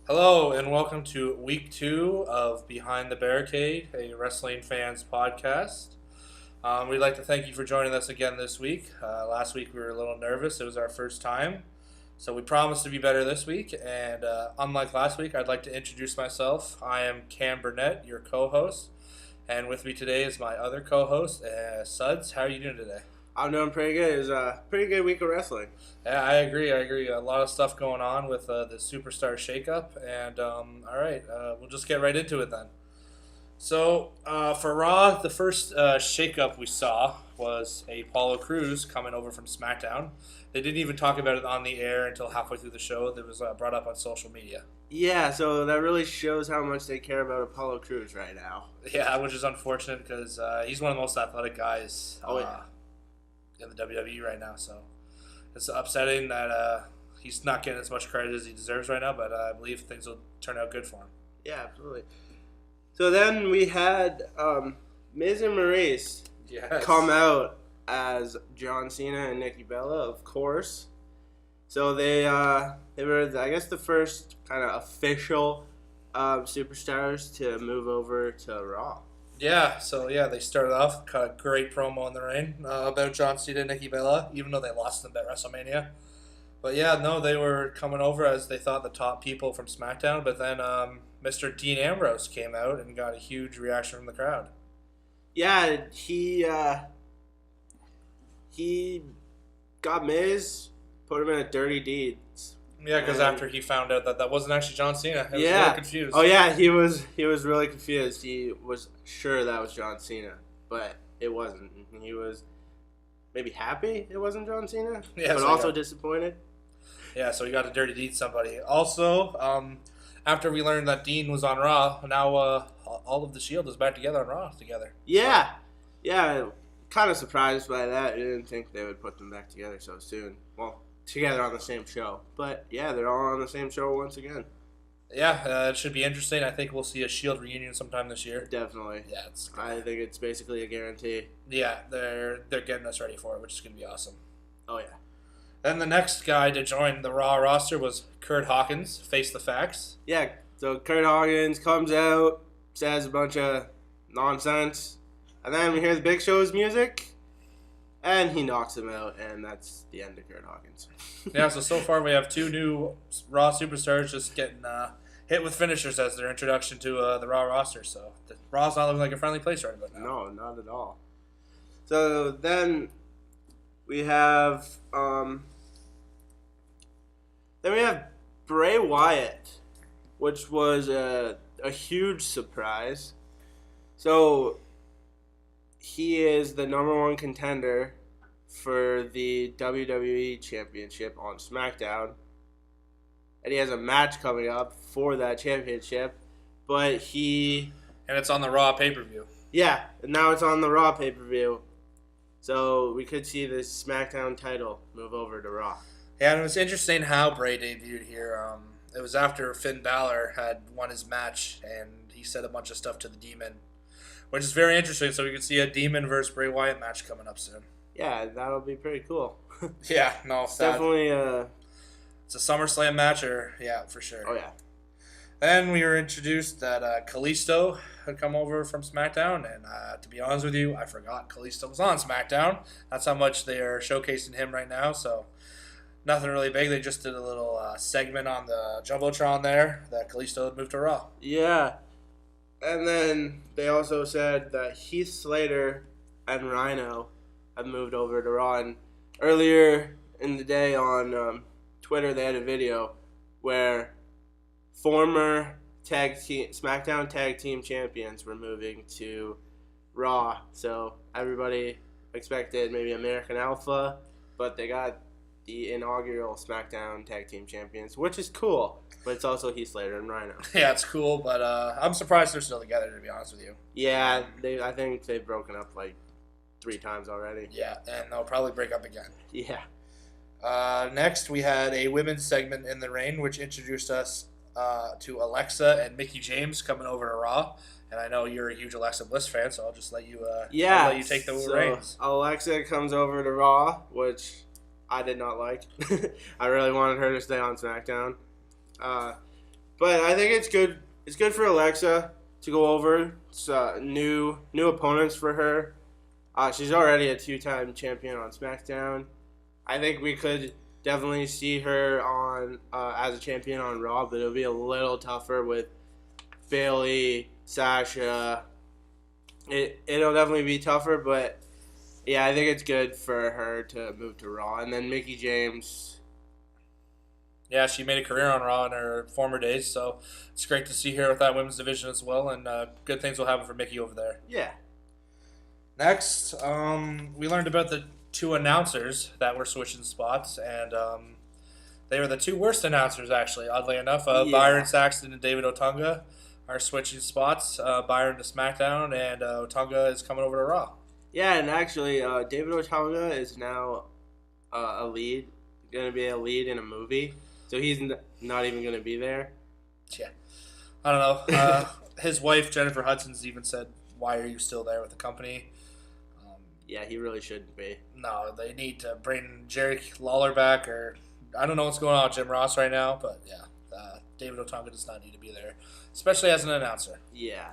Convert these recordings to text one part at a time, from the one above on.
Hello and welcome to week 2 of Behind the Barricade, a wrestling fans podcast. We'd like to thank you for joining us again this week. Last week we were a little nervous. It was our first time. So we promised to be better this week. And unlike last week, I'd like to introduce myself. I am Cam Burnett, your co-host. And with me today is my other co-host, Sudds. How are you doing today? I'm doing pretty good. It was a pretty good week of wrestling. Yeah, I agree. A lot of stuff going on with the Superstar Shakeup. And all right, we'll just get right into it then. So for Raw, the first shakeup we saw was Apollo Crews coming over from SmackDown. They didn't even talk about it on the air until halfway through the show. That was brought up on social media. Yeah, so that really shows how much they care about Apollo Crews right now. Yeah, which is unfortunate because he's one of the most athletic guys in the WWE right now. So it's upsetting that he's not getting as much credit as he deserves right now, but I believe things will turn out good for him. Yeah, absolutely. So then we had Miz and Maurice come out as John Cena and Nikki Bella, of course. So they were, I guess, the first kind of official superstars to move over to Raw. Yeah, so they started off, cut a great promo in the ring about John Cena and Nikki Bella, even though they lost them at WrestleMania. But yeah, no, they were coming over as they thought the top people from SmackDown, but then Mr. Dean Ambrose came out and got a huge reaction from the crowd. Yeah, he got Miz, put him in a dirty deed. Yeah, because after he found out that wasn't actually John Cena, he was really confused. Oh yeah, he was really confused. He was sure that was John Cena, but it wasn't. He was maybe happy it wasn't John Cena, but also disappointed. Yeah, so he got to dirty deed somebody. Also, after we learned that Dean was on Raw, now all of the Shield is back together on Raw together. Yeah, kind of surprised by that. I didn't think they would put them back together so soon. Well, together on the same show. But, yeah, they're all on the same show once again. Yeah, it should be interesting. I think we'll see a Shield reunion sometime this year. Definitely. Yeah, I think it's basically a guarantee. Yeah, they're getting us ready for it, which is going to be awesome. Oh, yeah. Then the next guy to join the Raw roster was Kurt Hawkins, Face the Facts. Yeah, so Kurt Hawkins comes out, says a bunch of nonsense, and then we hear the Big Show's music, and he knocks him out, and that's the end of Kurt Hawkins. Yeah, so far we have two new Raw superstars just getting hit with finishers as their introduction to the Raw roster. So Raw's not looking like a friendly place right about now. No, not at all. So then we have Bray Wyatt, which was a huge surprise. So he is the number one contender for the WWE Championship on SmackDown. And he has a match coming up for that championship. And it's on the Raw pay-per-view. Yeah, and now it's on the Raw pay-per-view. So we could see this SmackDown title move over to Raw. Yeah, and it was interesting how Bray debuted here. It was after Finn Balor had won his match, and he said a bunch of stuff to the Demon, which is very interesting. So we could see a Demon versus Bray Wyatt match coming up soon. Yeah, that'll be pretty cool. Yeah, no, it's definitely it's a SummerSlam match, for sure. Oh yeah. Then we were introduced that Kalisto had come over from SmackDown, and to be honest with you, I forgot Kalisto was on SmackDown. That's how much they are showcasing him right now. So nothing really big. They just did a little segment on the Jumbotron there that Kalisto had moved to Raw. Yeah. And then they also said that Heath Slater and Rhino have moved over to Raw. And earlier in the day on Twitter, they had a video where former SmackDown Tag Team Champions were moving to Raw. So everybody expected maybe American Alpha, but they got the inaugural SmackDown Tag Team Champions, which is cool. But it's also Heath Slater and Rhino. Yeah, it's cool, but I'm surprised they're still together, to be honest with you. Yeah, I think they've broken up like 3 times already. Yeah, and they'll probably break up again. Yeah. Next, we had a women's segment in the ring, which introduced us to Alexa and Mickie James coming over to Raw. And I know you're a huge Alexa Bliss fan, so I'll just let you take the reins. Alexa comes over to Raw, which I did not like. I really wanted her to stay on SmackDown. But I think it's good. It's good for Alexa to go over. It's new opponents for her. She's already a 2-time champion on SmackDown. I think we could definitely see her on as a champion on Raw, but it'll be a little tougher with Bayley, Sasha. It'll definitely be tougher, but yeah, I think it's good for her to move to Raw. And then Mickie James. Yeah, she made a career on Raw in her former days, so it's great to see her with that women's division as well, and good things will happen for Mickie over there. Yeah. Next, we learned about the 2 announcers that were switching spots, and they were the 2 worst announcers, actually, oddly enough. Byron Saxton and David Otunga are switching spots. Byron to SmackDown, and Otunga is coming over to Raw. Yeah, and actually, David Otunga is now going to be a lead in a movie. So he's not even going to be there. Yeah. I don't know. His wife, Jennifer Hudson's, even said, "Why are you still there with the company?" Yeah, he really shouldn't be. No, they need to bring Jerry Lawler back, or I don't know what's going on with Jim Ross right now, but yeah, David Otunga does not need to be there, especially as an announcer. Yeah.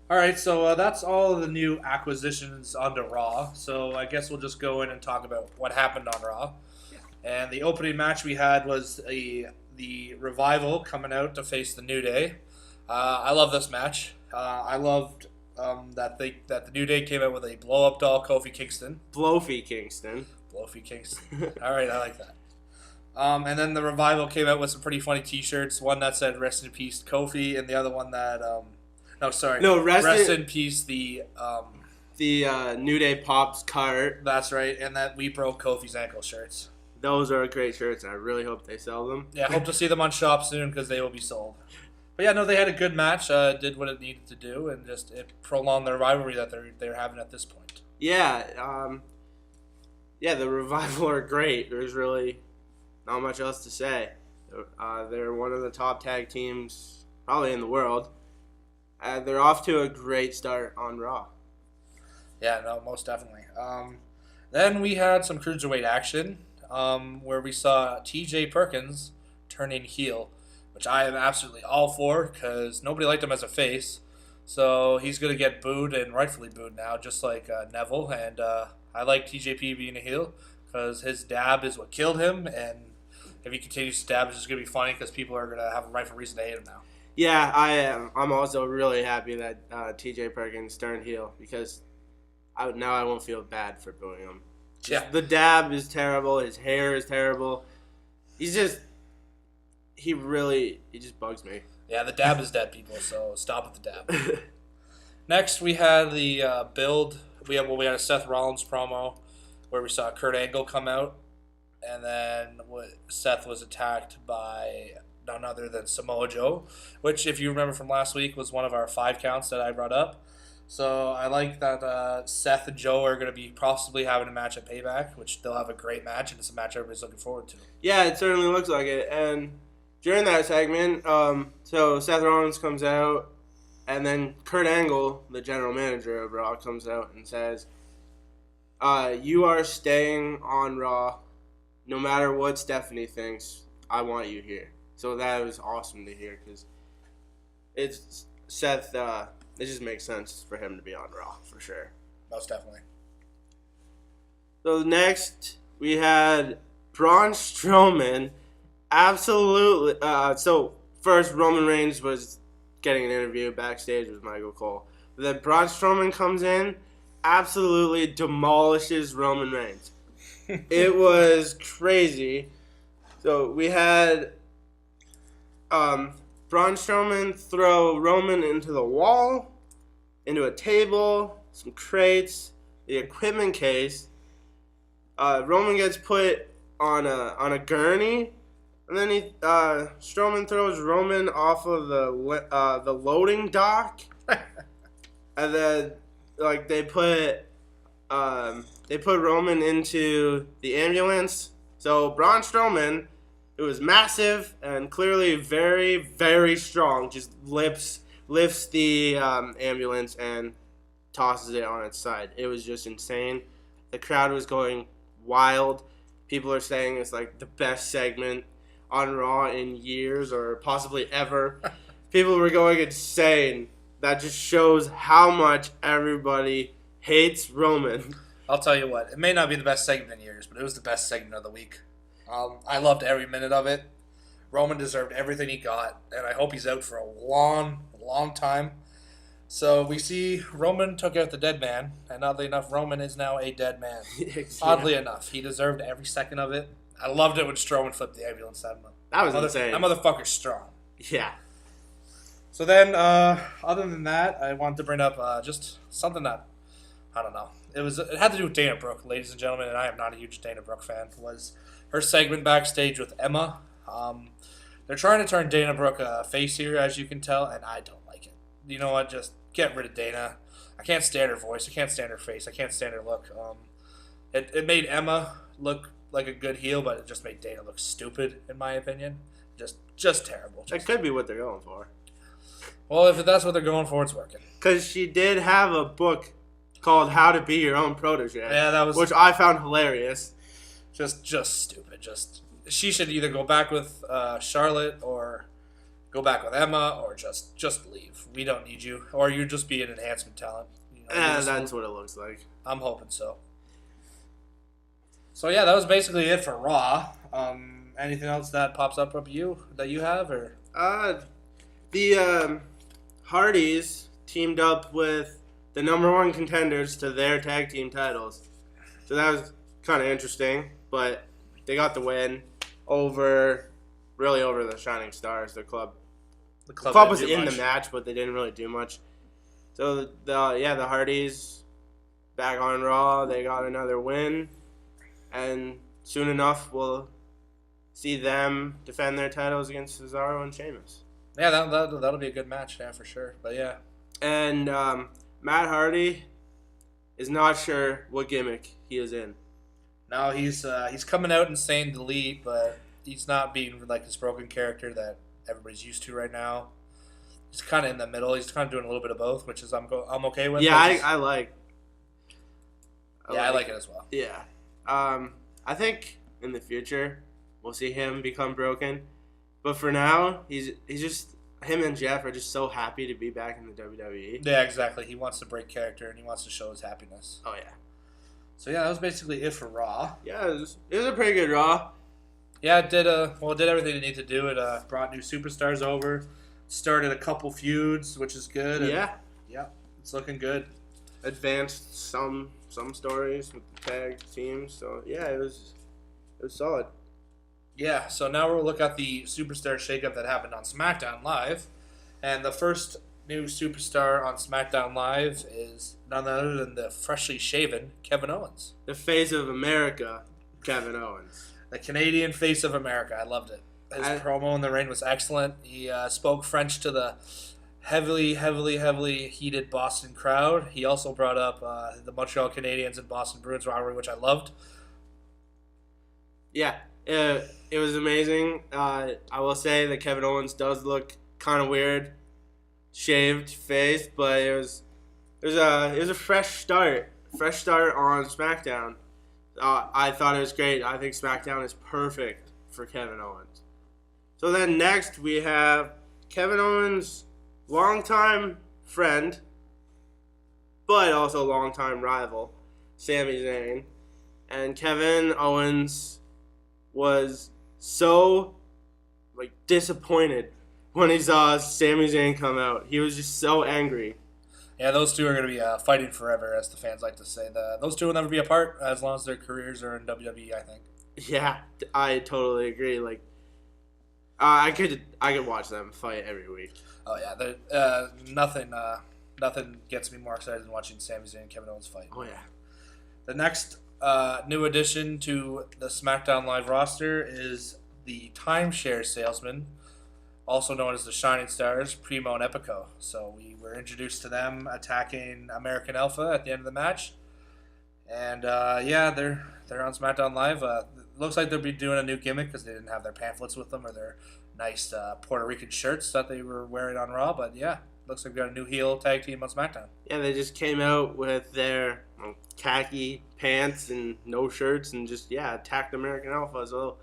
All right, so that's all of the new acquisitions onto Raw. So I guess we'll just go in and talk about what happened on Raw. And the opening match we had was the Revival coming out to face the New Day. I love this match. I loved that the New Day came out with a blow-up doll Kofi Kingston. Blofy Kingston. All right, I like that. And then the Revival came out with some pretty funny T-shirts. One that said "Rest in Peace Kofi," and the other one that Rest in Peace the New Day Pops cart. That's right, and that "We Broke Kofi's Ankle" shirts. Those are great shirts, and I really hope they sell them. Yeah, I hope to see them on shop soon because they will be sold. But yeah, no, they had a good match, did what it needed to do, and just it prolonged their rivalry that they're having at this point. Yeah, the Revival are great. There's really not much else to say. They're one of the top tag teams probably in the world. They're off to a great start on Raw. Yeah, no, most definitely. Then we had some cruiserweight action. Where we saw T.J. Perkins turning heel, which I am absolutely all for because nobody liked him as a face. So he's going to get booed and rightfully booed now, just like Neville. And I like TJP being a heel because his dab is what killed him. And if he continues to dab, it's just going to be funny because people are going to have a rightful reason to hate him now. Yeah, I am. I'm also really happy that T.J. Perkins turned heel because now I won't feel bad for booing him. The dab is terrible. His hair is terrible. He just bugs me. Yeah, the dab is dead, people, so stop with the dab. Next, we had the build. We had a Seth Rollins promo where we saw Kurt Angle come out, and then Seth was attacked by none other than Samoa Joe, which, if you remember from last week, was one of our 5 counts that I brought up. So I like that Seth and Joe are going to be possibly having a match at Payback, which they'll have a great match, and it's a match everybody's looking forward to. Yeah, it certainly looks like it. And during that segment, so Seth Rollins comes out, and then Kurt Angle, the general manager of Raw, comes out and says, "You are staying on Raw, no matter what Stephanie thinks. I want you here." So that was awesome to hear because it's Seth. It just makes sense for him to be on Raw, for sure. Most definitely. So next, we had Braun Strowman. Absolutely. So first, Roman Reigns was getting an interview backstage with Michael Cole. But then Braun Strowman comes in, absolutely demolishes Roman Reigns. It was crazy. So we had Braun Strowman throw Roman into the wall, into a table, some crates, the equipment case. Roman gets put on a gurney, and then Strowman throws Roman off of the loading dock, and then they put Roman into the ambulance. So Braun Strowman, it was massive and clearly very, very strong. Just lifts the ambulance and tosses it on its side. It was just insane. The crowd was going wild. People are saying it's like the best segment on Raw in years or possibly ever. People were going insane. That just shows how much everybody hates Roman. I'll tell you what, it may not be the best segment in years, but it was the best segment of the week. I loved every minute of it. Roman deserved everything he got, and I hope he's out for a long, long time. So we see Roman took out the dead man, and oddly enough, Roman is now a dead man. Yeah. Oddly enough, he deserved every second of it. I loved it when Strowman flipped the ambulance at him. That was insane. That motherfucker's strong. Yeah. So then, other than that, I wanted to bring up just something that, I don't know. It had to do with Dana Brooke, ladies and gentlemen, and I am not a huge Dana Brooke fan. Was her segment backstage with Emma. They're trying to turn Dana Brooke a face here, as you can tell, and I don't like it. You know what? Just get rid of Dana. I can't stand her voice. I can't stand her face. I can't stand her look. It made Emma look like a good heel, but it just made Dana look stupid, in my opinion. Just terrible. That could be what they're going for. Well, if that's what they're going for, it's working. Because she did have a book called How to Be Your Own Protege. Yeah, that was... Which I found hilarious. Just stupid. She should either go back with Charlotte or go back with Emma or just leave. We don't need you. Or you just be an enhancement talent. You know, that's what it looks like. I'm hoping so. So yeah, that was basically it for Raw. Anything else that pops up from you that you have, or? The Hardys teamed up with the number one contenders to their tag team titles. So that was kind of interesting, but they got the win over the Shining Stars, the club. The club was in the match, but they didn't really do much. So the Hardys back on Raw, they got another win, and soon enough we'll see them defend their titles against Cesaro and Sheamus. Yeah, that'll be a good match, yeah, for sure. But yeah. And Matt Hardy is not sure what gimmick he is in. No, he's coming out and saying delete, but he's not being like this broken character that everybody's used to right now. He's kind of in the middle. He's kind of doing a little bit of both, which is I'm okay with. Yeah, I like. I like it as well. Yeah, I think in the future we'll see him become broken, but for now he's just, him and Jeff are just so happy to be back in the WWE. Yeah, exactly. He wants to break character and he wants to show his happiness. Oh yeah. So yeah, that was basically it for Raw. Yeah, it was a pretty good Raw. Yeah, it did everything it needed to do. It brought new superstars over, started a couple feuds, which is good. Yeah, it's looking good. Advanced some stories with the tag teams. So yeah, it was solid. Yeah, so now we'll look at the superstar shakeup that happened on SmackDown Live, and the first new superstar on SmackDown Live is none other than the freshly shaven Kevin Owens, the face of America, Kevin Owens. The Canadian face of America. I loved it. His promo in the ring was excellent. He spoke French to the heavily heated Boston crowd. He also brought up the Montreal Canadiens and Boston Bruins rivalry, which I loved. Yeah, it was amazing. I will say that Kevin Owens does look kind of weird, shaved face, but it was a fresh start on SmackDown. I thought it was great. I think SmackDown is perfect for Kevin Owens. So then next we have Kevin Owens' longtime friend, but also longtime rival, Sami Zayn. And Kevin Owens was so disappointed when he saw Sami Zayn come out. He was just so angry. Yeah, those two are going to be fighting forever, as the fans like to say. Those two will never be apart as long as their careers are in WWE, I think. Yeah, I totally agree. I could watch them fight every week. Oh yeah, nothing gets me more excited than watching Sami Zayn and Kevin Owens fight. Oh yeah. The next new addition to the SmackDown Live roster is the timeshare salesman, also known as the Shining Stars, Primo and Epico. So we were introduced to them attacking American Alpha at the end of the match. And they're on SmackDown Live. Looks like they'll be doing a new gimmick because they didn't have their pamphlets with them or their nice Puerto Rican shirts that they were wearing on Raw. But yeah, looks like we got a new heel tag team on SmackDown. Yeah, they just came out with their khaki pants and no shirts and just attacked American Alpha. So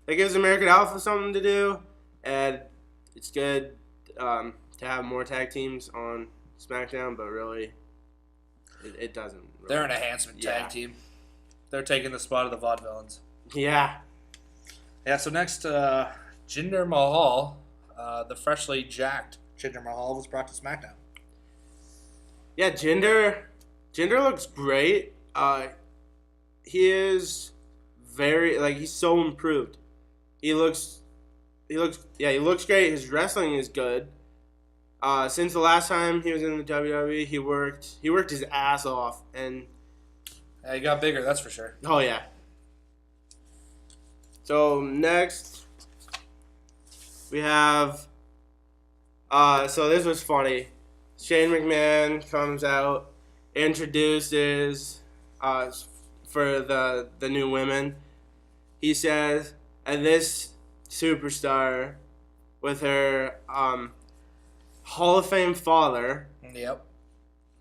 that gives American Alpha something to do, and it's good to have more tag teams on SmackDown, but really, it doesn't. Really. They're an enhancement tag team. They're taking the spot of the Vaudevillains. Yeah. Yeah, so next, Jinder Mahal, the freshly jacked Jinder Mahal, was brought to SmackDown. Yeah, Jinder looks great. He is he's so improved. He looks great. His wrestling is good. Since the last time he was in the WWE, he worked his ass off, and he got bigger, that's for sure. Oh yeah. So next we have so this was funny. Shane McMahon comes out, introduces for the new women. He says, and this superstar with her Hall of Fame father. Yep.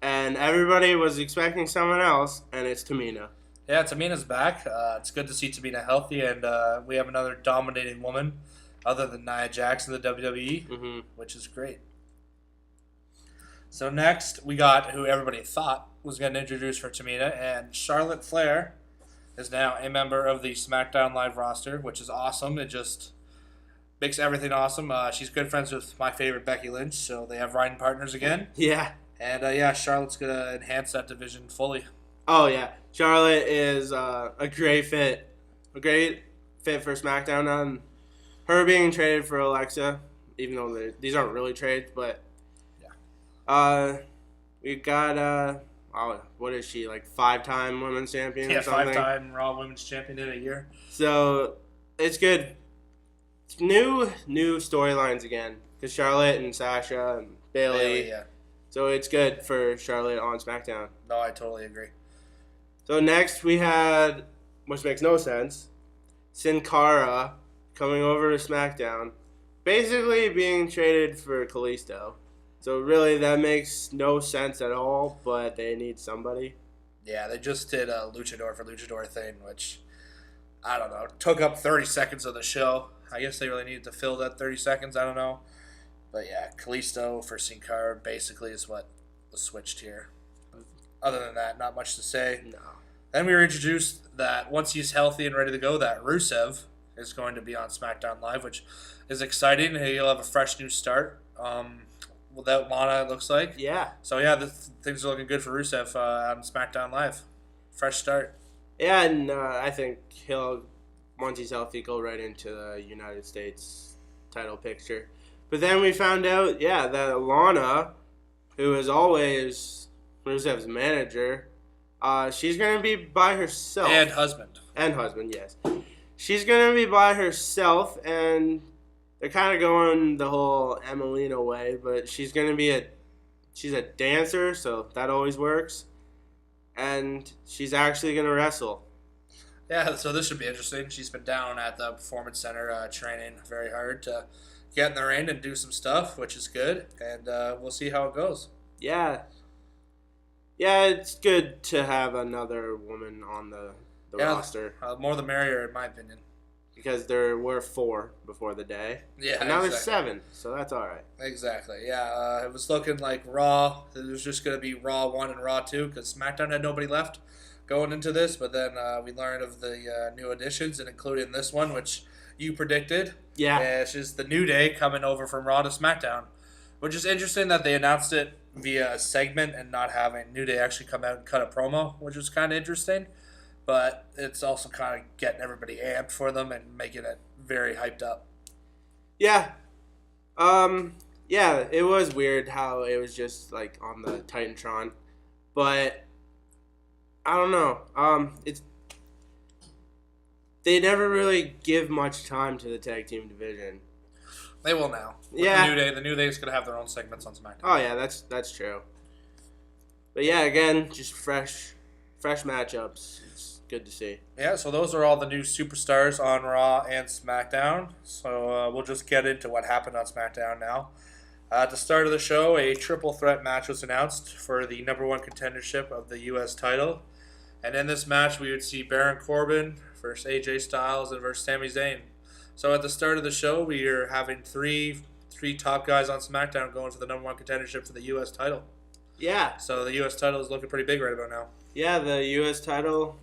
And everybody was expecting someone else, and it's Tamina. Yeah, Tamina's back. It's good to see Tamina healthy, and we have another dominating woman other than Nia Jax in the WWE, which is great. So next, we got who everybody thought was going to introduce for Tamina, and Charlotte Flair is now a member of the SmackDown Live roster, which is awesome. It just makes everything awesome. She's good friends with my favorite Becky Lynch, so they have riding partners again. Yeah. And Charlotte's going to enhance that division fully. Oh, yeah. Charlotte is a great fit. A great fit for SmackDown. Her being traded for Alexa, even though these aren't really trades, but we got what is she, like 5-time women's champion or something? 5-time Raw Women's Champion in a year. So it's good. It's new storylines again because Charlotte and Sasha and Bayley. Yeah. So it's good for Charlotte on SmackDown. No, I totally agree. So next we had, which makes no sense, Sin Cara coming over to SmackDown, basically being traded for Kalisto. So really that makes no sense at all, but they need somebody. Yeah, they just did a luchador for luchador thing, which, I don't know, took up 30 seconds of the show. I guess they really needed to fill that 30 seconds, I don't know. But yeah, Kalisto for Sin Cara basically is what was switched here. Other than that, not much to say. No. Then we were introduced that once he's healthy and ready to go, that Rusev is going to be on SmackDown Live, which is exciting. He'll have a fresh new start. Without Lana, it looks like. Yeah. So yeah, things are looking good for Rusev on SmackDown Live. Fresh start. Yeah, and I think he'll, once he's healthy, go right into the United States title picture. But then we found out, that Lana, who is always Rusev's manager, she's going to be by herself. And husband. And husband, yes. She's going to be by herself, and they're kind of going the whole Emelina way, but she's going to be she's a dancer, so that always works. And she's actually going to wrestle. Yeah, so this should be interesting. She's been down at the Performance Center training very hard to get in the ring and do some stuff, which is good. And we'll see how it goes. Yeah. Yeah, it's good to have another woman on the roster. More the merrier, in my opinion. Because there were 4 before the day. Yeah, and now there's 7, so that's all right. Exactly, yeah. It was looking like Raw. It was just going to be Raw 1 and Raw 2 because SmackDown had nobody left going into this. But then we learned of the new additions, and including this one, which you predicted. Yeah. It's just the New Day coming over from Raw to SmackDown, which is interesting that they announced it via a segment and not having New Day actually come out and cut a promo, which was kind of interesting. But it's also kind of getting everybody amped for them and making it very hyped up. Yeah. Yeah, it was weird how it was just like on the Titantron. But I don't know. They never really give much time to the tag team division. They will now. With the New Day is going to have their own segments on SmackDown. Oh yeah, that's true. But yeah, again, just fresh matchups. It's good to see. Yeah, so those are all the new superstars on Raw and SmackDown. So we'll just get into what happened on SmackDown now. At the start of the show, a triple threat match was announced for the number 1 contendership of the U.S. title. And in this match, we would see Baron Corbin versus AJ Styles and versus Sami Zayn. So at the start of the show, we are having three top guys on SmackDown going for the number one contendership for the U.S. title. Yeah. So the U.S. title is looking pretty big right about now. Yeah, the U.S. title,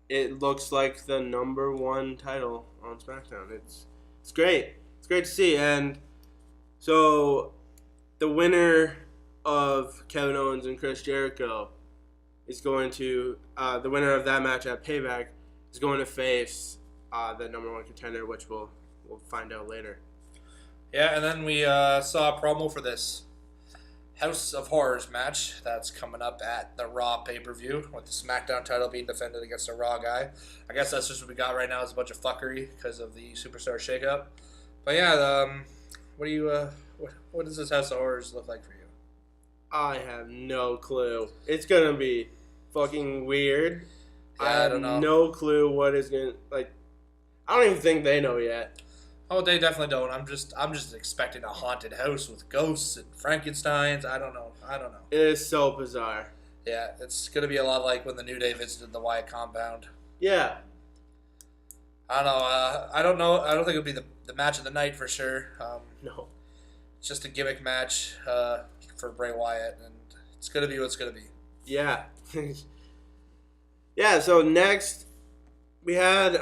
it looks like the number one title on SmackDown. It's great. It's great to see. And so the winner of Kevin Owens and Chris Jericho is going to, the winner of that match at Payback is going to face the number one contender, which we'll find out later. Yeah, and then we saw a promo for this House of Horrors match that's coming up at the Raw pay-per-view with the SmackDown title being defended against a Raw guy. I guess that's just what we got right now is a bunch of fuckery because of the Superstar Shakeup. But yeah, what does this House of Horrors look like for you? I have no clue. It's going to be fucking weird. Yeah, I don't know. No clue what is going to, like, I don't even think they know yet. Oh, they definitely don't. I'm just expecting a haunted house with ghosts and Frankensteins. I don't know. It is so bizarre. Yeah, it's gonna be a lot like when the New Day visited the Wyatt compound. Yeah. I don't know. I don't know. I don't think it'll be the match of the night for sure. No. It's just a gimmick match for Bray Wyatt, and it's gonna be what it's gonna be. Yeah. Yeah. So next, we had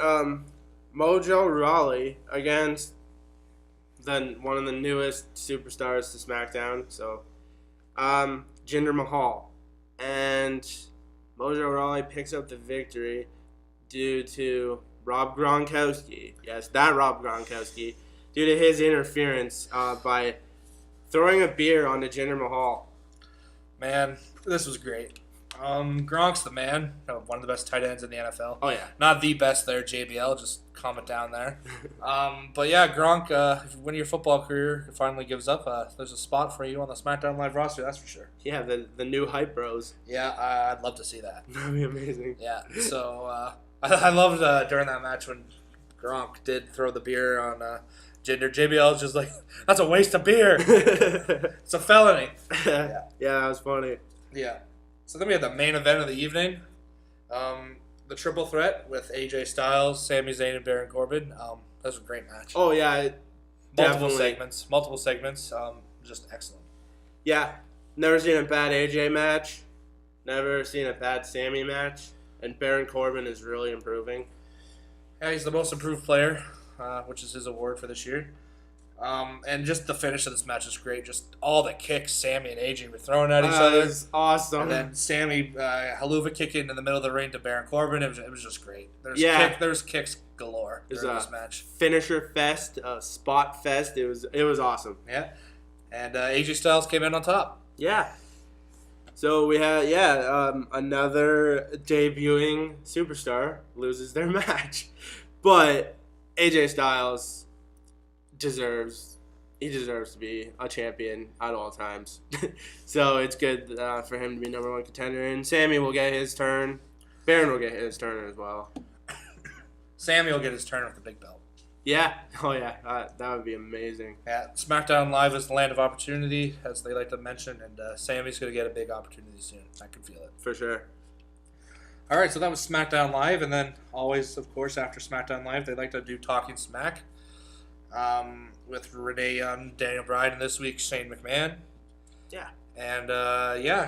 Mojo Rawley against one of the newest superstars to SmackDown, so Jinder Mahal. And Mojo Rawley picks up the victory due to Rob Gronkowski. Yes, that Rob Gronkowski. Due to his interference by throwing a beer onto Jinder Mahal. Man, this was great. Gronk's the man. One of the best tight ends in the NFL. Oh, yeah. Not the best there, JBL. Just calm it down there. But yeah, Gronk, if you win your football career finally gives up, there's a spot for you on the SmackDown Live roster, that's for sure. Yeah, the new hype bros. Yeah, I'd love to see that. That'd be amazing. Yeah, so I loved during that match when Gronk did throw the beer on Jinder. JBL is just like, that's a waste of beer. It's a felony. Yeah, that was funny. Yeah. So then we had the main event of the evening, the triple threat with AJ Styles, Sami Zayn, and Baron Corbin. That was a great match. Oh yeah, multiple segments, just excellent. Yeah, never seen a bad AJ match, never seen a bad Sami match, and Baron Corbin is really improving. Yeah, he's the most improved player, which is his award for this year. And just the finish of this match is great. Just all the kicks Sami and AJ were throwing at each other. It was awesome. And then Sami haluva kicking in the middle of the ring to Baron Corbin. It was just great. There's kicks galore during this match. Finisher fest, spot fest. It was awesome. Yeah. And AJ Styles came in on top. Yeah. So we had another debuting superstar loses their match, but AJ Styles deserves to be a champion at all times. So it's good for him to be number one contender. And Sami will get his turn. Baron will get his turn as well. Sami will get his turn with the big belt. Yeah. Oh, yeah. That would be amazing. Yeah. SmackDown Live is the land of opportunity, as they like to mention, and Sami's going to get a big opportunity soon. I can feel it. For sure. All right, so that was SmackDown Live, and then always, of course, after SmackDown Live, they like to do Talking Smack. With Renee Young, Daniel Bryan, and this week Shane McMahon. Yeah. And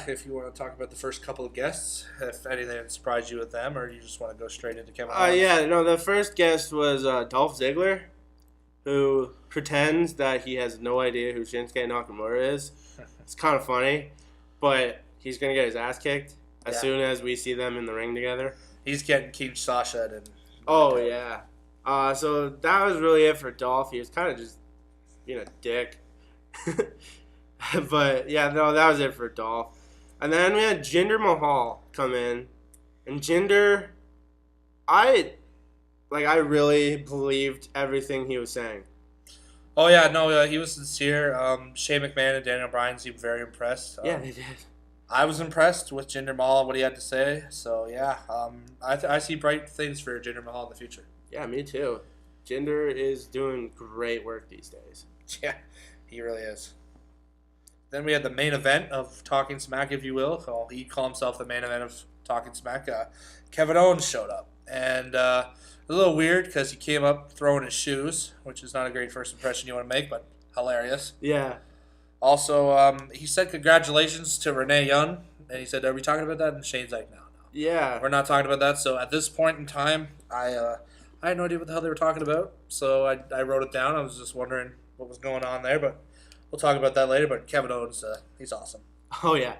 if you want to talk about the first couple of guests, if anything surprised you with them, or you just want to go straight into Kevin Owens. The first guest was Dolph Ziggler, who pretends that he has no idea who Shinsuke Nakamura is. It's kind of funny, but he's gonna get his ass kicked as soon as we see them in the ring together. He's getting Keith Sasha and. Oh yeah. So that was really it for Dolph. He was kind of just being a dick. But, yeah, no, that was it for Dolph. And then we had Jinder Mahal come in. And Jinder, I really believed everything he was saying. Oh, yeah, no, he was sincere. Shane McMahon and Daniel Bryan seemed very impressed. Yeah, they did. I was impressed with Jinder Mahal, what he had to say. So, yeah, I see bright things for Jinder Mahal in the future. Yeah, me too. Jinder is doing great work these days. Yeah, he really is. Then we had the main event of Talking Smack, if you will. He'd call himself the main event of Talking Smack, Kevin Owens showed up. And it was a little weird because he came up throwing his shoes, which is not a great first impression you want to make, but hilarious. Yeah. Also, he said congratulations to Renee Young, and he said, "Are we talking about that?" And Shane's like, "No, Yeah. we're not talking about that." So at this point in time, I had no idea what the hell they were talking about, so I wrote it down. I was just wondering what was going on there, but we'll talk about that later. But Kevin Owens, he's awesome. Oh yeah.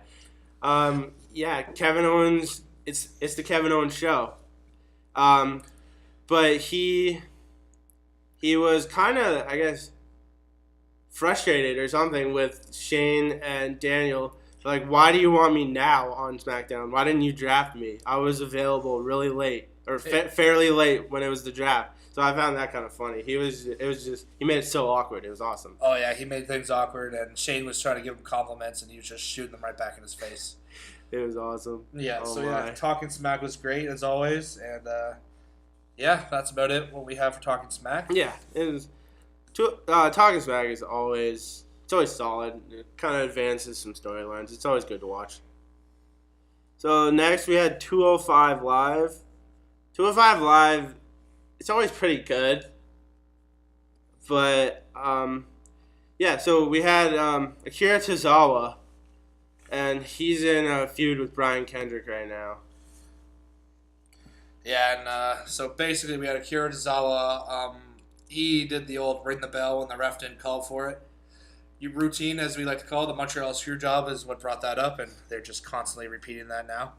Yeah, Kevin Owens. It's the Kevin Owens show. But he was kind of, I guess, frustrated or something with Shane and Daniel. Like, why do you want me now on SmackDown? Why didn't you draft me? I was available really late, or fairly late when it was the draft. So I found that kind of funny. He made it so awkward. It was awesome. Oh yeah, he made things awkward, and Shane was trying to give him compliments, and he was just shooting them right back in his face. It was awesome. Yeah. Oh so my. yeah, Talking Smack was great as always, and yeah, that's about it. What we have for Talking Smack. Yeah, it was. Talking Smack is always solid. It kind of advances some storylines. It's always good to watch. So next we had 205 Live. 205 Live, it's always pretty good. But yeah, so we had Akira Tozawa, and he's in a feud with Brian Kendrick right now. Yeah, and so basically we had Akira Tozawa. He did the old ring the bell when the ref didn't call for it. Routine, as we like to call it, the Montreal Screwjob is what brought that up, and they're just constantly repeating that now.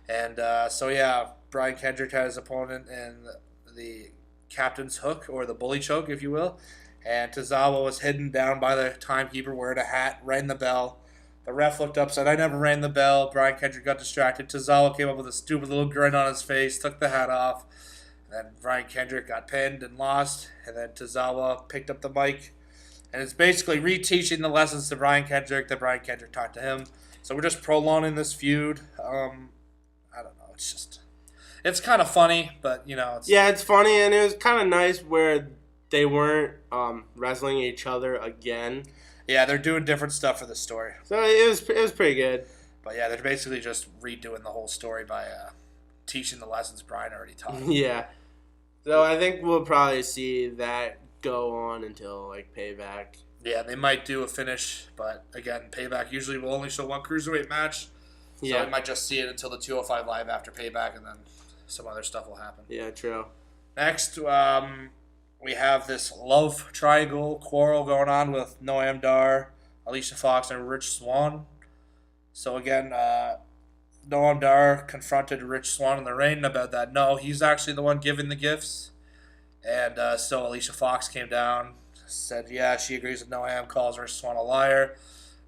And so yeah, Brian Kendrick had his opponent in the captain's hook, or the bully choke, if you will. And Tozawa was hidden down by the timekeeper wearing a hat, rang the bell. The ref looked up, said, "I never rang the bell." Brian Kendrick got distracted. Tozawa came up with a stupid little grin on his face, took the hat off. And then Brian Kendrick got pinned and lost. And then Tozawa picked up the mic. And it's basically reteaching the lessons to Brian Kendrick that Brian Kendrick taught to him. So we're just prolonging this feud. I don't know. It's kind of funny, but, you know. It's funny, and it was kind of nice where they weren't wrestling each other again. Yeah, they're doing different stuff for the story. So it was pretty good. But yeah, they're basically just redoing the whole story by teaching the lessons Brian already taught. Yeah. So I think we'll probably see that go on until like Payback. Yeah, they might do a finish, but again, Payback usually will only show one cruiserweight match. So Yeah. we might just see it until the 205 Live after Payback, and then some other stuff will happen. Yeah, true. Next, we have this love triangle quarrel going on with Noam Dar, Alicia Fox, and Rich Swann. So again, Noam Dar confronted Rich Swann in the ring about that. No, he's actually the one giving the gifts. And so Alicia Fox came down, said, yeah, she agrees with Noam, calls Rich Swann a liar.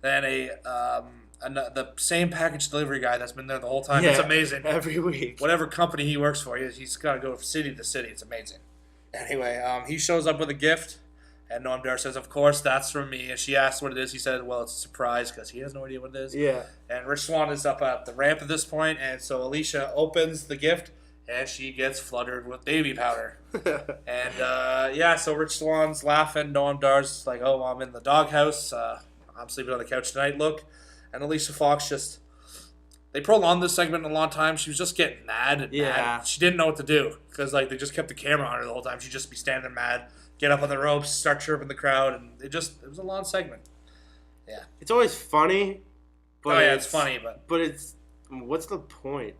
Then the same package delivery guy that's been there the whole time. Yeah, it's amazing. Every week. Whatever company he works for, he's got to go from city to city. It's amazing. Anyway, he shows up with a gift, and Noam Dar says, "Of course, that's from me." And she asks what it is. He said, "Well, it's a surprise," because he has no idea what it is. Yeah. And Rich Swann is up at the ramp at this point, and so Alicia opens the gift, and she gets fluttered with baby powder. And yeah, so Rich Swann's laughing. Noam Dar's like, "Oh, I'm in the doghouse. I'm sleeping on the couch tonight." Look, and Alicia Fox they prolonged this segment a long time. She was just getting mad and mad. She didn't know what to do because they just kept the camera on her the whole time. She'd just be standing there mad, get up on the ropes, start chirping the crowd, and it was a long segment. Yeah, it's always funny. But it's funny, but it's what's the point?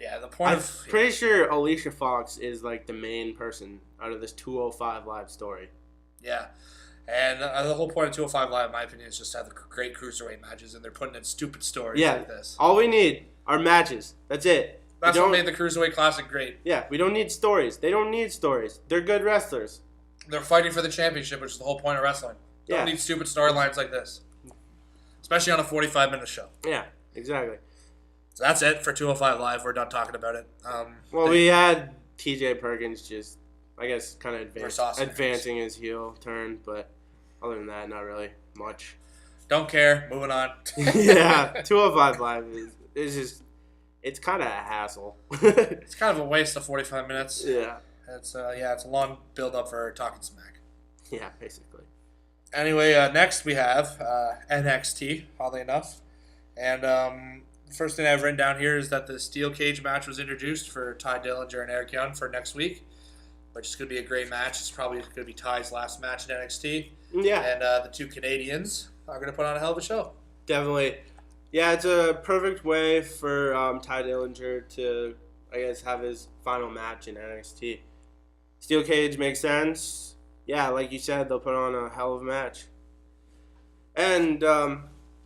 Yeah, the point. I'm pretty sure Alicia Fox is like the main person out of this 205 Live story. Yeah. And the whole point of 205 Live, in my opinion, is just to have the great cruiserweight matches, and they're putting in stupid stories like this. All we need are matches. That's it. That's what made the Cruiserweight Classic great. Yeah, we don't need stories. They don't need stories. They're good wrestlers. They're fighting for the championship, which is the whole point of wrestling. Don't need stupid storylines like this. Especially on a 45-minute show. Yeah, exactly. So that's it for 205 Live. We're done talking about it. We had TJ Perkins just, I guess, kind of advancing his heel turn, but other than that, not really much. Don't care. Moving on. Yeah, 205 Live is just, it's kind of a hassle. It's kind of a waste of 45 minutes. Yeah. It's a long build-up for Talking Smack. Yeah, basically. Anyway, next we have NXT, oddly enough. And First thing I've written down here is that the steel cage match was introduced for Ty Dillinger and Eric Young for next week, which is going to be a great match. It's probably going to be Ty's last match in NXT. Yeah. And the two Canadians are going to put on a hell of a show. Definitely. Yeah, it's a perfect way for Ty Dillinger to, I guess, have his final match in NXT. Steel cage makes sense. Yeah, like you said, they'll put on a hell of a match. And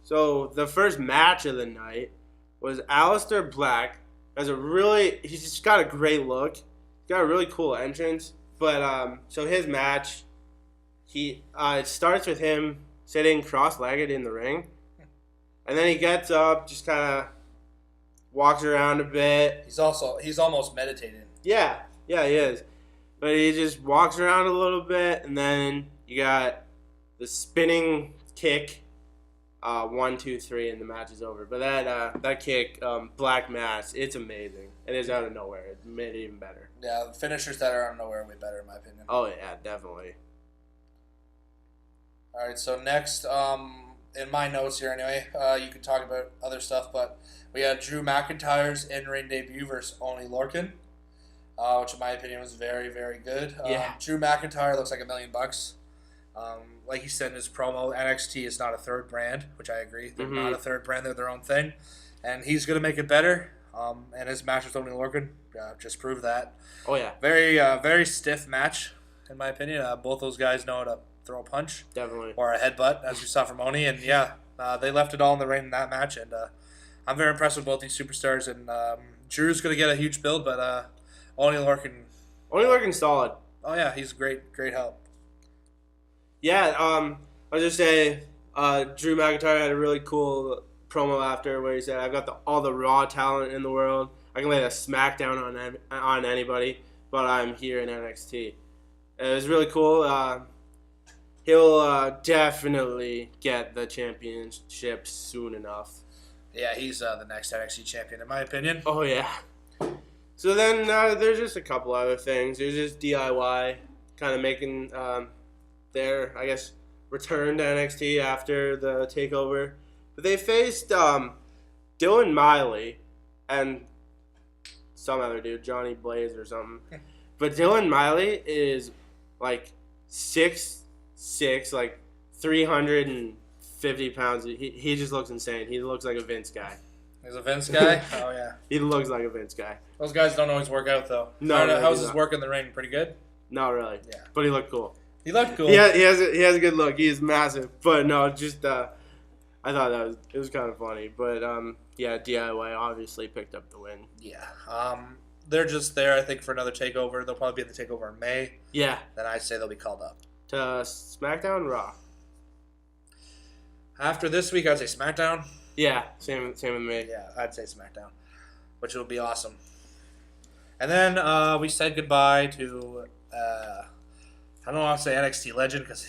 so the first match of the night was Aleister Black. He's just got a great look. He's got a really cool entrance. But so his match, it starts with him sitting cross-legged in the ring, and then he gets up, just kind of walks around a bit. He's almost meditating. Yeah, he is. But he just walks around a little bit, and then you got the spinning kick. 1, 2, 3, and the match is over. But that kick, Black Mass, it's amazing. It is out of nowhere. It made it even better. Yeah, the finishers that are out of nowhere are way better, in my opinion. Oh, yeah, definitely. All right, so next, in my notes here anyway, you can talk about other stuff, but we had Drew McIntyre's in-ring debut versus Oney Lorcan, which in my opinion was very, very good. Yeah. Drew McIntyre looks like $1 million. Like he said in his promo, NXT is not a third brand, which I agree. They're not a third brand; they're their own thing, and he's going to make it better. And his match with Oney Lorcan just proved that. Oh yeah, very stiff match, in my opinion. Both those guys know how to throw a punch, definitely, or a headbutt, as we saw from Oney. And they left it all in the ring in that match. And I'm very impressed with both these superstars. And Drew's going to get a huge build, but Oney Lorcan's solid. Oh yeah, he's great help. Yeah, I'll just say Drew McIntyre had a really cool promo after where he said, "I've got all the Raw talent in the world. I can lay a smackdown on anybody, but I'm here in NXT." It was really cool. He'll definitely get the championship soon enough. Yeah, he's the next NXT champion, in my opinion. Oh, yeah. So then there's just a couple other things. There's just DIY kind of making their, I guess, return to NXT after the takeover. But they faced Dylan Miley and some other dude, Johnny Blaze or something. But Dylan Miley is like 6'6", like 350 pounds. He just looks insane. He looks like a Vince guy. He's a Vince guy? Oh, yeah. He looks like a Vince guy. Those guys don't always work out, though. No, how's his work in the ring? Pretty good? Not really. Yeah. But he looked cool. He looked cool. Yeah, he has a good look. He is massive. But no, just I thought it was kind of funny. But yeah, DIY obviously picked up the win. Yeah. They're just there, I think, for another takeover. They'll probably be at the takeover in May. Yeah. Then I'd say they'll be called up. To SmackDown, Raw. After this week, I'd say SmackDown. Yeah, same with me. Yeah, I'd say SmackDown, which will be awesome. And then we said goodbye to, I don't want to say NXT legend, because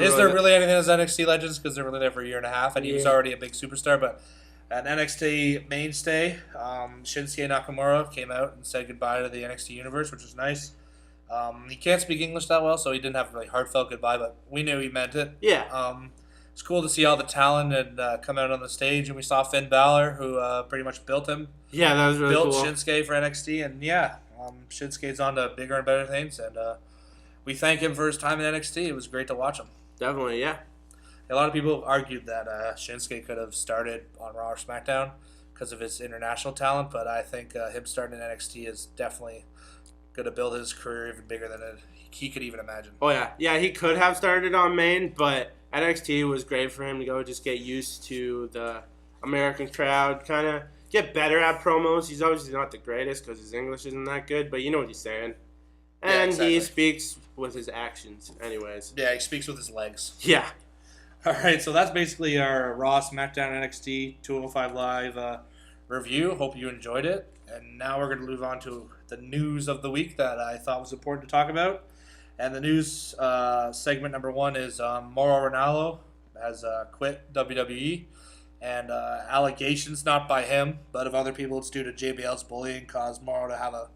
is there really anything as NXT legends? Because they're really there for a year and a half, and he was already a big superstar. But an NXT mainstay, Shinsuke Nakamura, came out and said goodbye to the NXT universe, which was nice. He can't speak English that well, so he didn't have a really heartfelt goodbye, but we knew he meant it. Yeah. It's cool to see all the talent and come out on the stage, and we saw Finn Balor, who pretty much built him. Yeah, that was really cool. Built Shinsuke for NXT, and Shinsuke's on to bigger and better things, and we thank him for his time in NXT. It was great to watch him. Definitely, yeah. A lot of people argued that Shinsuke could have started on Raw or SmackDown because of his international talent, but I think him starting in NXT is definitely going to build his career even bigger than he could even imagine. Oh, yeah. Yeah, he could have started on main, but NXT was great for him to go just get used to the American crowd, kind of get better at promos. He's obviously not the greatest because his English isn't that good, but you know what he's saying. And he speaks with his actions anyways. Yeah, he speaks with his legs. Yeah. All right, so that's basically our Raw, SmackDown, NXT 205 Live review. Hope you enjoyed it. And now we're going to move on to the news of the week that I thought was important to talk about. And the news segment number one is Mauro Ranallo has quit WWE. And allegations, not by him, but of other people, it's due to JBL's bullying, caused Mauro to have a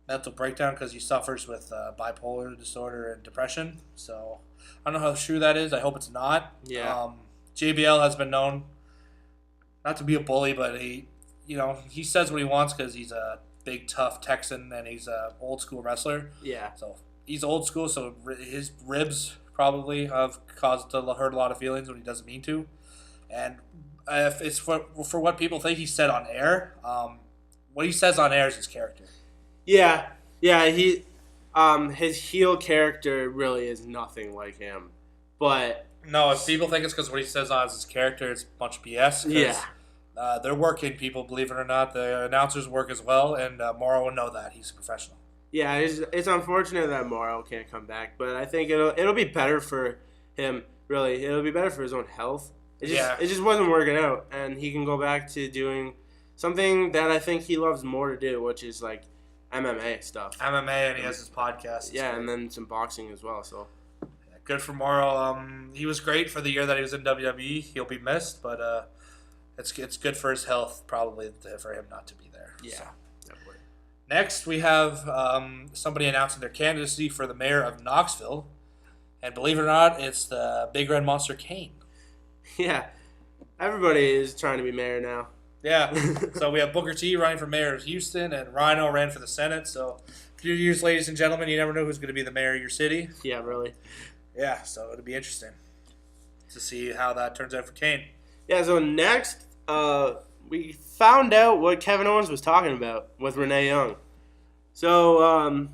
mental breakdown because he suffers with bipolar disorder and depression. So I don't know how true that is. I hope it's not. Yeah. JBL has been known not to be a bully, but he says what he wants because he's a big, tough Texan and he's a old school wrestler. Yeah. So he's old school, so his ribs probably have caused to hurt a lot of feelings when he doesn't mean to. And if it's for what people think he said on air, what he says on air is his character. Yeah. His heel character really is nothing like him. But no, if people think it's because what he says on his character, it's a bunch of BS. Yeah. They're working people, believe it or not. The announcers work as well, and Morrow will know that. He's a professional. Yeah, it's unfortunate that Morrow can't come back, but I think it'll be better for him, really. It'll be better for his own health. It just wasn't working out, and he can go back to doing something that I think he loves more to do, which is like MMA stuff. MMA, and he has his podcast. Yeah, and then some boxing as well, so. Good for Morrow. He was great for the year that he was in WWE. He'll be missed, but it's good for his health, probably, for him not to be there. Yeah, so. definitely. Next, we have somebody announcing their candidacy for the mayor of Knoxville. And believe it or not, it's the Big Red Monster Kane. Yeah, everybody is trying to be mayor now. Yeah, so we have Booker T running for mayor of Houston, and Rhino ran for the Senate. So, a few years, ladies and gentlemen, you never know who's going to be the mayor of your city. Yeah, really. Yeah, so it'll be interesting to see how that turns out for Kane. Yeah, so next, we found out what Kevin Owens was talking about with Renee Young. So,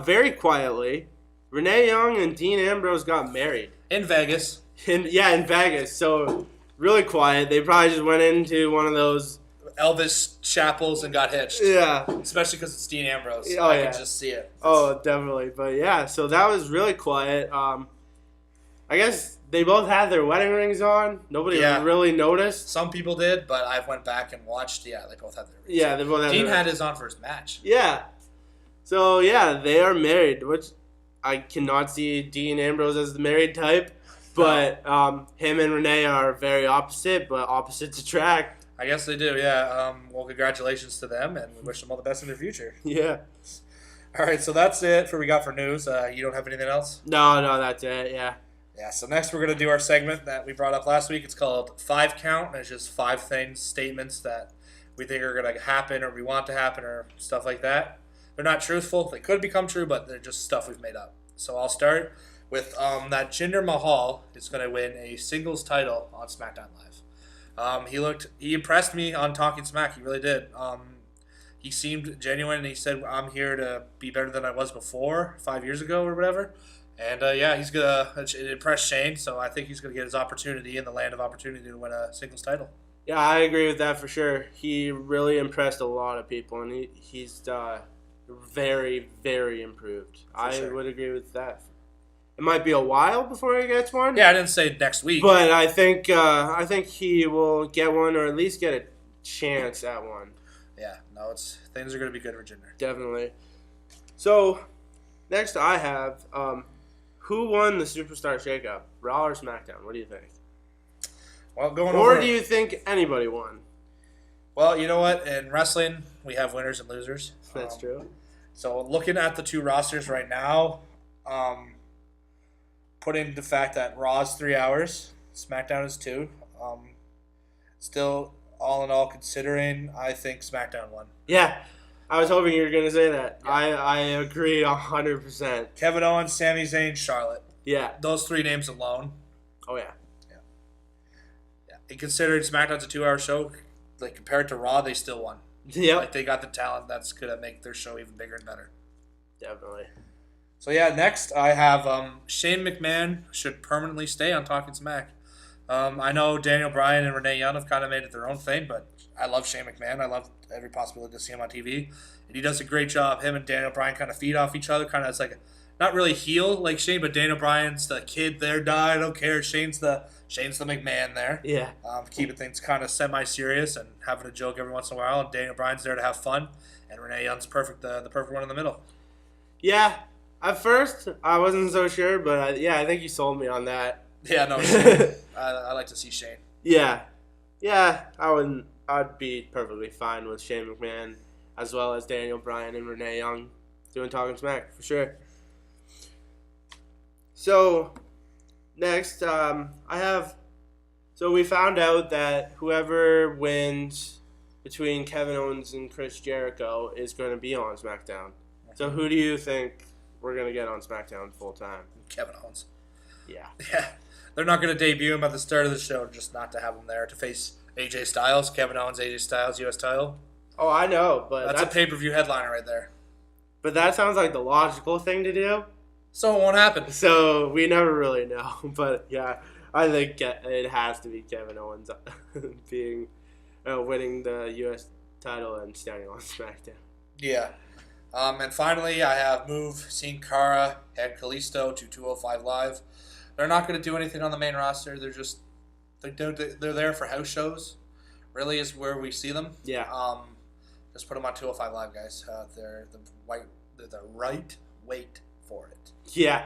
very quietly, Renee Young and Dean Ambrose got married. In Vegas. In Vegas. So, really quiet. They probably just went into one of those Elvis chapels and got hitched. Yeah. Especially because it's Dean Ambrose. Oh, I can just see it. Oh, definitely. But, yeah, so that was really quiet. I guess they both had their wedding rings on. Nobody really noticed. Some people did, but I went back and watched. Yeah, they both had their rings on. Yeah, they both had Dean had his on for his match. Yeah. So, yeah, they are married, which I cannot see Dean Ambrose as the married type. But him and Renee are very opposite, but opposites attract. I guess they do, yeah. Well, congratulations to them, and we wish them all the best in their future. Yeah. All right, so that's it for we got for news. You don't have anything else? No, that's it, yeah. Yeah, so next we're going to do our segment that we brought up last week. It's called 5 Count, and it's just 5 things, statements that we think are going to happen or we want to happen or stuff like that. They're not truthful. They could become true, but they're just stuff we've made up. So I'll start with that Jinder Mahal is going to win a singles title on SmackDown Live. He impressed me on Talking Smack. He really did. He seemed genuine, and he said, I'm here to be better than I was before, 5 years ago or whatever. And, he's going to impress Shane, so I think he's going to get his opportunity in the land of opportunity to win a singles title. Yeah, I agree with that for sure. He really impressed a lot of people, and he's very, very improved. I would agree with that. It might be a while before he gets one. Yeah, I didn't say next week. But I think he will get one, or at least get a chance at one. Yeah, no, things are going to be good for Jinder. Definitely. So, next I have, who won the Superstar Shakeup? Raw or SmackDown? What do you think? Well, do you think anybody won? Well, you know what? In wrestling, we have winners and losers. That's true. So, looking at the two rosters right now, putting the fact that Raw is 3 hours, SmackDown is 2. Still, all in all, considering, I think SmackDown won. Yeah, I was hoping you were going to say that. Yeah. I agree 100%. Kevin Owens, Sami Zayn, Charlotte. Yeah. Those 3 names alone. Oh, yeah. Yeah. And considering SmackDown's a 2-hour show, like compared to Raw, they still won. Yeah. Like they got the talent that's going to make their show even bigger and better. Definitely. So, yeah, next I have Shane McMahon should permanently stay on Talking Smack. I know Daniel Bryan and Renee Young have kind of made it their own thing, but I love Shane McMahon. I love every possibility to see him on TV. And he does a great job. Him and Daniel Bryan kind of feed off each other. Kind of, it's like, not really heel like Shane, but Daniel Bryan's the kid there, I don't care. Shane's the McMahon there. Yeah. Keeping things kind of semi-serious and having a joke every once in a while. And Daniel Bryan's there to have fun. And Renee Young's perfect, the perfect one in the middle. Yeah. At first, I wasn't so sure, but I think you sold me on that. Yeah, no, Shane. I like to see Shane. Yeah, I'd be perfectly fine with Shane McMahon as well as Daniel Bryan and Renee Young doing Talking Smack for sure. So next, I have So we found out that whoever wins between Kevin Owens and Chris Jericho is going to be on SmackDown. So who do you think we're going to get on SmackDown full time? Kevin Owens. Yeah. Yeah. They're not going to debut him at the start of the show just not to have him there to face AJ Styles. Kevin Owens, AJ Styles, U.S. title. Oh, I know, but That's a pay-per-view headliner right there. But that sounds like the logical thing to do. So it won't happen. So we never really know. But yeah, I think it has to be Kevin Owens winning the U.S. title and standing on SmackDown. Yeah. And finally, I have Sin Cara and Kalisto to 205 Live. They're not going to do anything on the main roster. They're there for house shows. Really is where we see them. Yeah. Just put them on 205 Live, guys. They're the right weight for it. Yeah.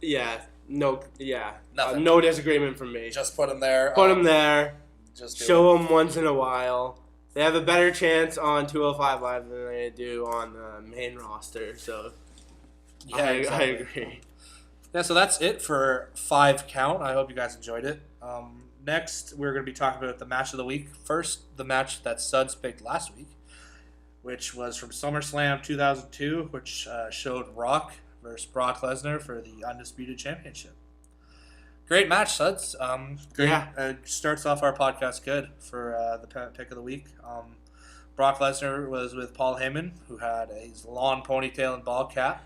Yeah. No. Yeah. Nothing. No disagreement from me. Just put them there. Put them there. Just show them once in a while. They have a better chance on 205 Live than they do on the main roster. So yeah, exactly. I agree. Yeah, so that's it for 5 Count. I hope you guys enjoyed it. Next, we're going to be talking about the match of the week. First, the match that Sudds picked last week, which was from SummerSlam 2002, which showed Rock versus Brock Lesnar for the Undisputed Championship. Great match, Sudds. Great. Yeah. Starts off our podcast good for the pick of the week. Brock Lesnar was with Paul Heyman, who had his long ponytail and bald cap.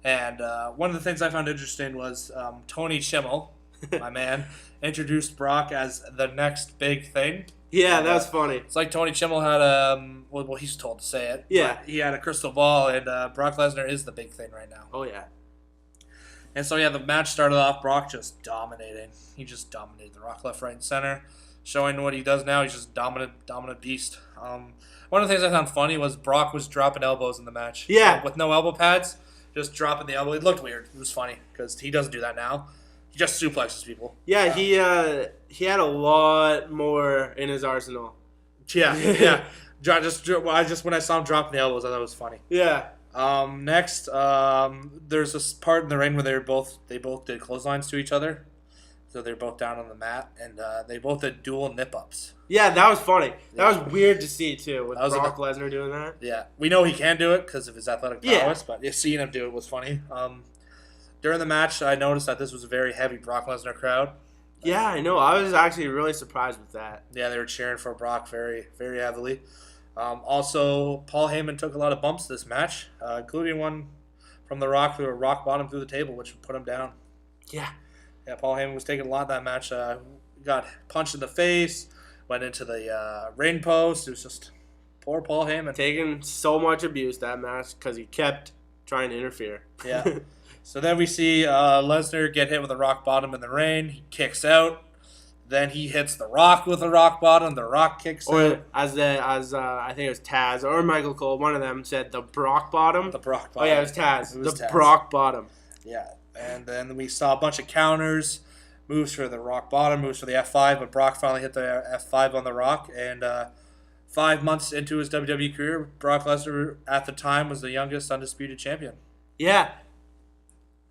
And one of the things I found interesting was Tony Schimmel, my man, introduced Brock as the next big thing. Yeah, that was funny. It's like Tony Schimmel had well, he's told to say it. Yeah. He had a crystal ball, and Brock Lesnar is the big thing right now. Oh, yeah. And so, yeah, the match started off, Brock just dominating. He just dominated the Rock left, right, and center, showing what he does now. He's just dominant beast. One of the things I found funny was Brock was dropping elbows in the match. Yeah. With no elbow pads, just dropping the elbow. It looked weird. It was funny because he doesn't do that now. He just suplexes people. Yeah, he had a lot more in his arsenal. Yeah, yeah. Just when I saw him dropping the elbows, I thought it was funny. Yeah. Next, there's this part in the ring where they both did clotheslines to each other. So they're both down on the mat, and they both did dual nip-ups. Yeah, that was funny. That Yeah. was weird to see, too, with That was Brock Lesnar doing that. Yeah. We know he can do it because of his athletic Yeah. prowess, but seeing him do it was funny. During the match, I noticed that this was a very heavy Brock Lesnar crowd. Yeah, I know. I was actually really surprised with that. Yeah, they were cheering for Brock very, very heavily. Also, Paul Heyman took a lot of bumps this match, including one from The Rock through a rock bottom through the table, which put him down. Yeah. Yeah, Paul Heyman was taking a lot in that match. Got punched in the face, went into the ring post. It was just poor Paul Heyman. Taking so much abuse that match because he kept trying to interfere. Yeah. So then we see Lesnar get hit with a rock bottom in the ring. He kicks out. Then he hits The Rock with a rock bottom. The Rock kicks out. Or as I think it was Taz or Michael Cole, one of them said the Brock bottom. The Brock bottom. Oh yeah, it was Taz. It was the Taz. Brock bottom. Yeah. And then we saw a bunch of counters, moves for the Rock bottom, moves for the F5, but Brock finally hit the F5 on the Rock. And 5 months into his WWE career, Brock Lesnar at the time was the youngest undisputed champion. Yeah.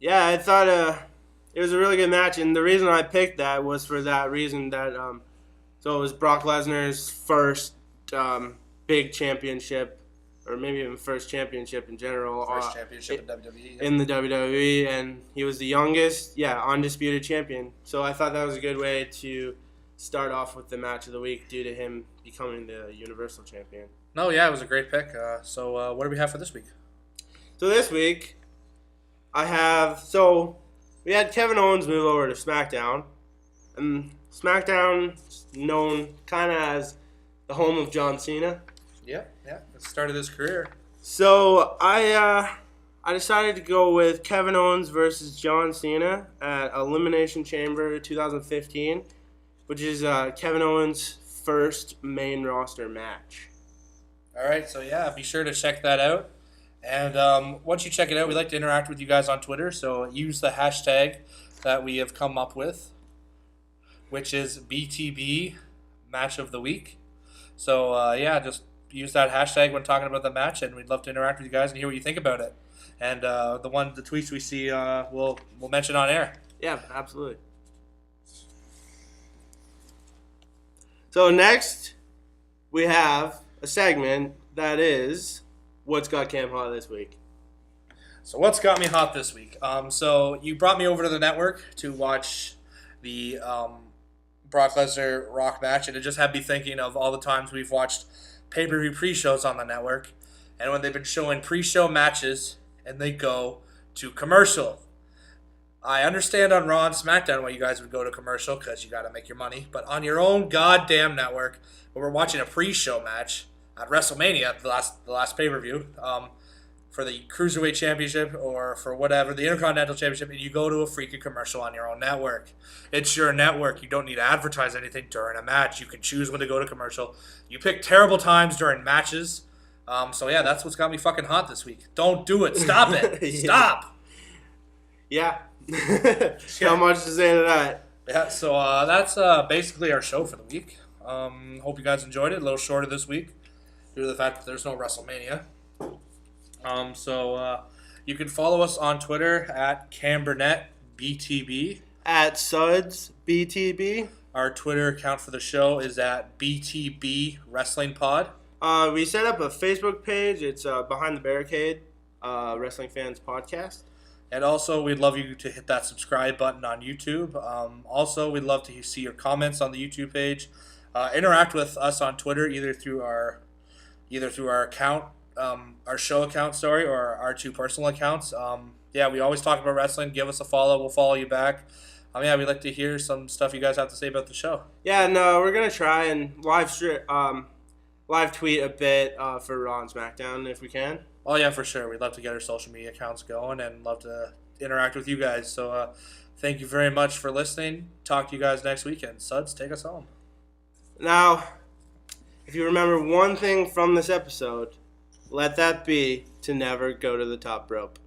Yeah, I thought it was a really good match, and the reason I picked that was for that reason that so it was Brock Lesnar's first big championship, or maybe even first championship in general. First championship in WWE. In the WWE, and he was the youngest, undisputed champion. So I thought that was a good way to start off with the match of the week due to him becoming the Universal Champion. No, yeah, it was a great pick. So what do we have for this week? So this week, we had Kevin Owens move over to SmackDown, and SmackDown known kind of as the home of John Cena. Yeah, it started his career. So I decided to go with Kevin Owens versus John Cena at Elimination Chamber 2015, which is Kevin Owens' first main roster match. All right, so yeah, be sure to check that out. And once you check it out, we like to interact with you guys on Twitter, so use the hashtag that we have come up with, which is BTB Match of the Week. So, just use that hashtag when talking about the match, and we'd love to interact with you guys and hear what you think about it. And the tweets we see, we'll mention on air. Yeah, absolutely. So next, we have a segment that is What's Got Cam Hot This Week. So what's got me hot this week? So you brought me over to the network to watch the Brock Lesnar Rock match, and it just had me thinking of all the times we've watched pay-per-view pre-shows on the network, and when they've been showing pre-show matches and they go to commercial. I understand on Raw and SmackDown why you guys would go to commercial because you got to make your money, but on your own goddamn network, when we're watching a pre-show match at WrestleMania, the last pay-per-view, for the Cruiserweight Championship or for whatever, the Intercontinental Championship, and you go to a freaking commercial on your own network. It's your network. You don't need to advertise anything during a match. You can choose when to go to commercial. You pick terrible times during matches. So, yeah, that's what's got me fucking hot this week. Don't do it. Stop it. Yeah. Stop. Yeah. Not much to say to that. Yeah, so that's basically our show for the week. Hope you guys enjoyed it. A little shorter this week due to the fact that there's no WrestleMania. So you can follow us on Twitter at CamBurnettBTB. At Sudds BTB. Our Twitter account for the show is at BTB Wrestling Pod. We set up a Facebook page. It's Behind the Barricade, Wrestling Fans Podcast. And also, we'd love you to hit that subscribe button on YouTube. Also, we'd love to see your comments on the YouTube page. Interact with us on Twitter either through our account, our show account, or our two personal accounts. Yeah, we always talk about wrestling. Give us a follow. We'll follow you back. Yeah, we'd like to hear some stuff you guys have to say about the show. Yeah, no, we're gonna try and live tweet a bit for Raw and SmackDown if we can. Oh yeah, for sure. We'd love to get our social media accounts going and love to interact with you guys. So thank you very much for listening. Talk to you guys next weekend. Sudds, take us home. Now, if you remember one thing from this episode, let that be to never go to the top rope.